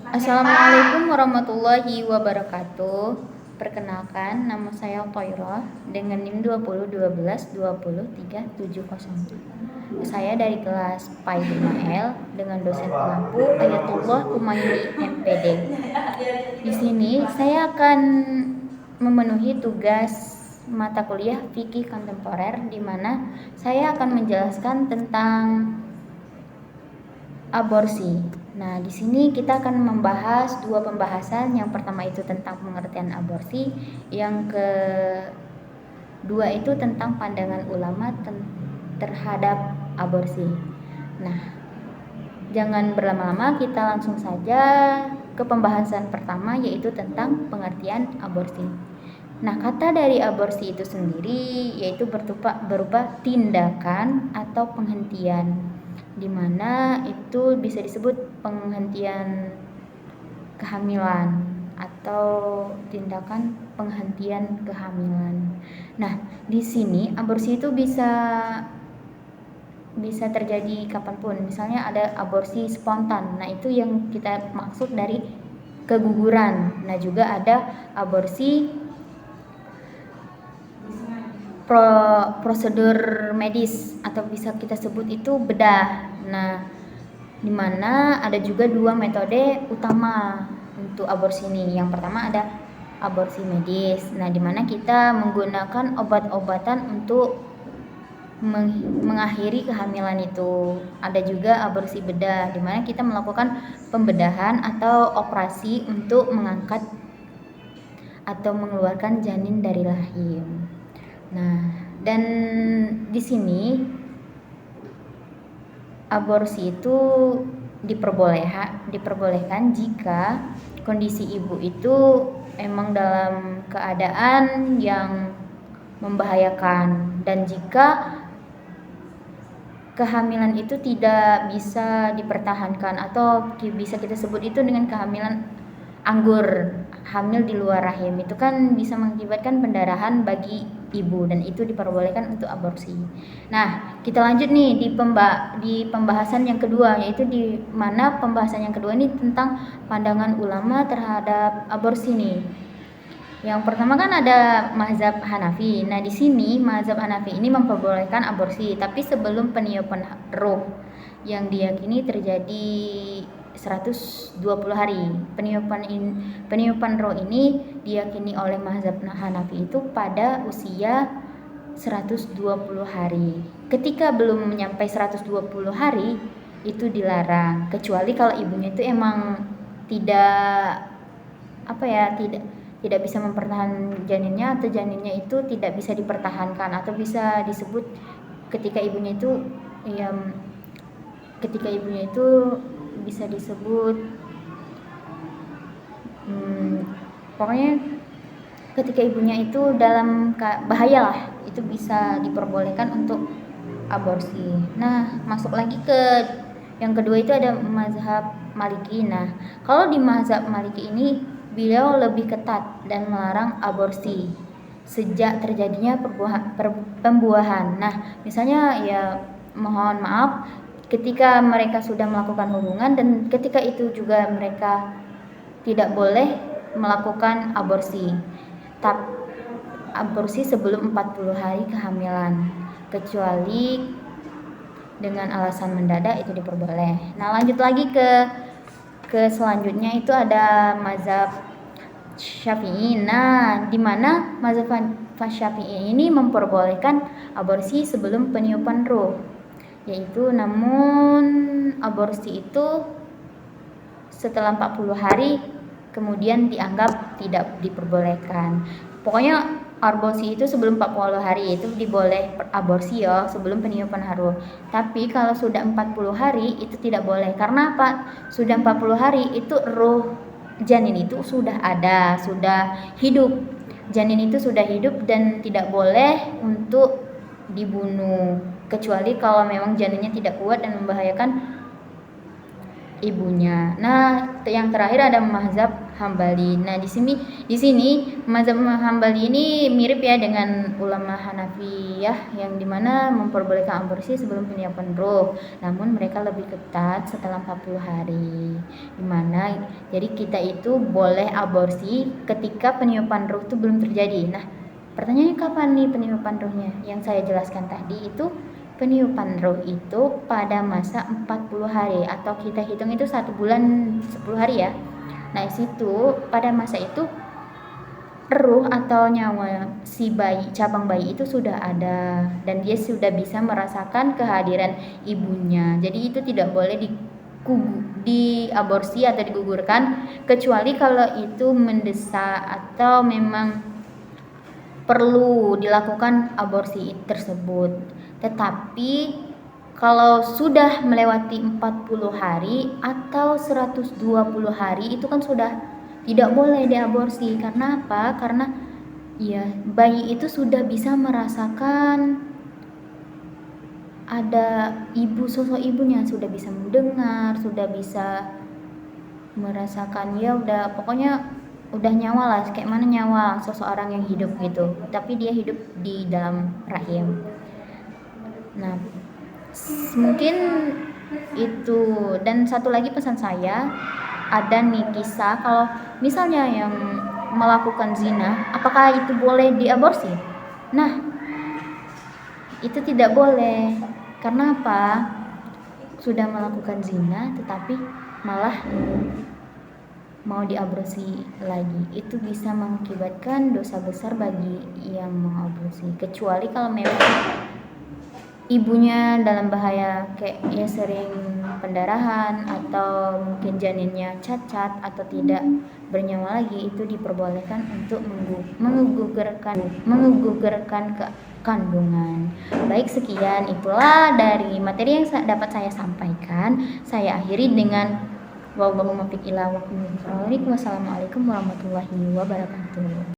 Assalamualaikum warahmatullahi wabarakatuh. Perkenalkan, nama saya Toiroh dengan NIM 2012-20-370. Saya dari kelas PAI 5L dengan dosen pengampu Ayatullah Humayni MPD. Di sini saya akan memenuhi tugas mata kuliah fikih kontemporer, di mana saya akan menjelaskan tentang aborsi. Nah, di sini kita akan membahas dua pembahasan. Yang pertama itu tentang pengertian aborsi, yang kedua itu tentang pandangan ulama terhadap aborsi. Nah, jangan berlama-lama, kita langsung saja ke pembahasan pertama, yaitu tentang pengertian aborsi. Nah, kata dari aborsi itu sendiri yaitu berupa tindakan atau penghentian, di mana itu bisa disebut penghentian kehamilan atau tindakan penghentian kehamilan. Nah, di sini aborsi itu bisa terjadi kapanpun. Misalnya ada aborsi spontan. Nah, itu yang kita maksud dari keguguran. Nah, juga ada aborsi prosedur medis atau bisa kita sebut itu bedah. Nah, di mana ada juga dua metode utama untuk aborsi ini. Yang pertama ada aborsi medis. Nah, di mana kita menggunakan obat-obatan untuk mengakhiri kehamilan itu. Ada juga aborsi bedah, di mana kita melakukan pembedahan atau operasi untuk mengangkat atau mengeluarkan janin dari rahim. Nah, dan di sini aborsi itu diperbolehkan jika kondisi ibu itu emang dalam keadaan yang membahayakan, dan jika kehamilan itu tidak bisa dipertahankan, atau bisa kita sebut itu dengan kehamilan anggur, hamil di luar rahim, itu kan bisa mengakibatkan pendarahan bagi ibu, dan itu diperbolehkan untuk aborsi. Nah, kita lanjut nih di pembahasan yang kedua, yaitu di mana pembahasan yang kedua ini tentang pandangan ulama terhadap aborsi nih. Yang pertama kan ada mazhab Hanafi. Nah, di sini mazhab Hanafi ini memperbolehkan aborsi, tapi sebelum peniupan ruh yang diyakini terjadi 120 hari. Peniupan roh ini diyakini oleh mazhab Hanafi itu pada usia 120 hari. Ketika belum mencapai 120 hari itu dilarang, kecuali kalau ibunya itu emang tidak tidak bisa mempertahankan janinnya, atau janinnya itu tidak bisa dipertahankan, atau bisa disebut ketika ibunya itu bisa disebut pokoknya ketika ibunya itu dalam bahaya lah, itu bisa diperbolehkan untuk aborsi. Nah, masuk lagi ke yang kedua itu ada mazhab Maliki. Nah, kalau di mazhab Maliki ini beliau lebih ketat dan melarang aborsi sejak terjadinya pembuahan. Nah, misalnya ya mohon maaf, ketika mereka sudah melakukan hubungan, dan ketika itu juga mereka tidak boleh melakukan aborsi. Aborsi sebelum 40 hari kehamilan, kecuali dengan alasan mendadak itu diperboleh. Nah, lanjut lagi ke selanjutnya itu ada mazhab Syafi'i. Nah, di mana mazhab Syafi'i ini memperbolehkan aborsi sebelum peniupan ruh, yaitu namun aborsi itu setelah 40 hari kemudian dianggap tidak diperbolehkan. Pokoknya aborsi itu sebelum 40 hari itu diboleh aborsi ya, sebelum peniupan ruh. Tapi kalau sudah 40 hari itu tidak boleh. Karena apa? Sudah 40 hari itu ruh janin itu sudah ada, sudah hidup. Janin itu sudah hidup dan tidak boleh untuk dibunuh, kecuali kalau memang janinnya tidak kuat dan membahayakan ibunya. Nah, yang terakhir ada mazhab Hambali. Nah, di sini mazhab Hambali ini mirip ya dengan ulama Hanafiyah yang dimana memperbolehkan aborsi sebelum peniupan ruh. Namun mereka lebih ketat setelah 40 hari. Dimana jadi kita itu boleh aborsi ketika peniupan ruh itu belum terjadi. Nah, pertanyaannya kapan nih peniupan ruhnya? Yang saya jelaskan tadi itu peniupan ruh itu pada masa 40 hari atau kita hitung itu 1 bulan 10 hari ya. Nah, situ pada masa itu ruh atau nyawa si bayi, cabang bayi itu sudah ada dan dia sudah bisa merasakan kehadiran ibunya. Jadi itu tidak boleh diaborsi atau digugurkan kecuali kalau itu mendesak atau memang perlu dilakukan aborsi tersebut. Tetapi kalau sudah melewati 40 hari atau 120 hari itu kan sudah tidak boleh diaborsi. Karena apa? Karena ya bayi itu sudah bisa merasakan ada sosok ibunya, sudah bisa mendengar, sudah bisa merasakan, ya udah pokoknya udah nyawa lah, kayak mana nyawa seseorang yang hidup gitu, tapi dia hidup di dalam rahim. Nah, mungkin itu. Dan satu lagi pesan saya, ada nih kisah kalau misalnya yang melakukan zina, apakah itu boleh diaborsi? Nah, itu tidak boleh. Karena apa? Sudah melakukan zina tetapi malah mau diaborsi lagi, itu bisa mengakibatkan dosa besar bagi yang mengaborsi, kecuali kalau memang ibunya dalam bahaya, kayak ya sering pendarahan atau mungkin janinnya cacat atau tidak bernyawa lagi, itu diperbolehkan untuk menggugurkan ke kandungan. Baik, sekian itulah dari materi yang dapat saya sampaikan. Saya akhiri dengan Wassalamualaikum warahmatullahi wabarakatuh.